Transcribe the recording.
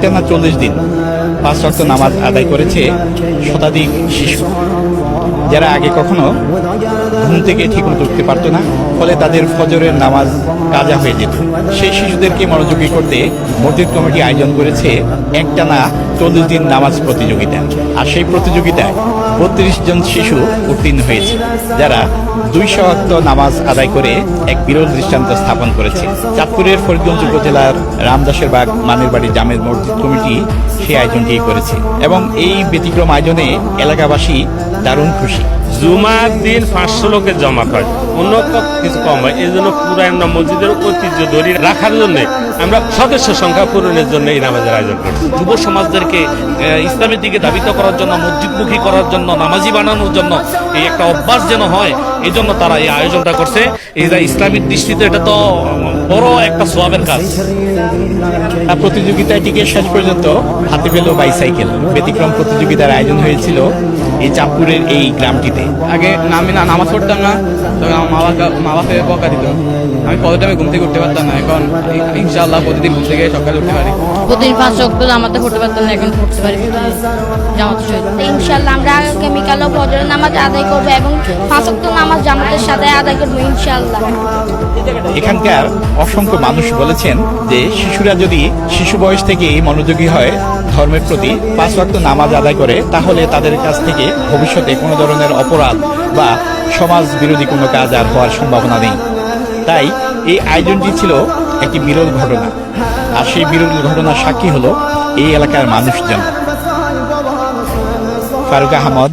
একটানা 40 দিন 5 ওয়াক্ত নামাজ আদায় করেছে শতাধিক শিশু, যারা আগে কখনো ঘুম থেকে ঠিকমতো উঠতে পারতো না, ফলে তাদের ফজরের নামাজ কাজা হয়ে যেত। সেই শিশুদেরকে মনোযোগী করতে মসজিদ কমিটি আয়োজন করেছে একটানা 40 দিন নামাজ প্রতিযোগিতা। আর সেই প্রতিযোগিতায় 32 জন শিশু উত্তীর্ণ হয়েছে, যারা 200 ওয়াক্ত নামাজ আদায় করে এক বিরল দৃষ্টান্ত স্থাপন করেছে। চাঁদপুরের ফরিদগঞ্জ উপজেলার রামদাসের বাগ মানের বাড়ি জামের মসজিদ কমিটি সেই আয়োজনটি করেছে এবং এই ব্যতিক্রম আয়োজনে এলাকাবাসী দারুণ খুশি। জুমার দিন 500 লোকের জমা হয়, অন্য কিছু কম হয়। এই জন্য পুরো আমরা মসজিদের ঐতিহ্য ধরে রাখার জন্য আমরা সদস্য সংখ্যা পূরণের জন্য এই নামাজের আয়োজন করি। যুব সমাজদেরকে ইসলামের দিকে ধাবিত করার জন্য, মসজিদমুখী করার জন্য, নামাজি বানানোর জন্য, এই একটা অভ্যাস যেন হয়, এই জন্য তারা এই আয়োজনটা করছে। এটা ইসলামিক দৃষ্টিতে এটা তো বড় একটা সওয়াবের কাজ। প্রতিযোগিতাটিকে শেষ পর্যন্ত হাতে পেল বাইসাইকেল। ব্যতিক্রম প্রতিযোগিতার আয়োজন হয়েছিল এই চাঁদপুরের এই গ্রামটিতে। আগে আমি নামাজ পড়তাম না, তখন আমার মা বাবা বকা দিত। আমি কত টাইমে ঘুম থেকে উঠতে পারতাম না, এখন ইনশাআল্লাহ প্রতিদিন ঘুম থেকে সকালে উঠতে পারি। প্রতিদিন 5 ওয়াক্ত জামাতে পড়তে পারতাম না, এখন পড়তে পারি জামাতের সহিত। ইনশাআল্লাহ আমরা আগামীকালও ফজরের নামাজ আদায় করবো এবং 5 ওয়াক্ত নামাজ জামাতের সাথে আদায় করবো ইনশাআল্লাহ। এখানকার অসংখ্য মানুষ বলেছেন যে শিশুরা যদি শিশু বয়স থেকেই মনোযোগী হয়, ধর্মের প্রতি 5 ওয়াক্ত নামাজ আদায় করে, তাহলে তাদের কাছ থেকে ভবিষ্যতে কোনো ধরনের অপরাধ বা সমাজ বিরোধী কোনো কাজ আর হওয়ার সম্ভাবনা নেই। তাই এই আয়োজনটি ছিল একটি বিরল ঘটনা, আর সেই বিরল ঘটনার সাক্ষী হলো এই এলাকার মানুষজন। ফারুক আহমদ,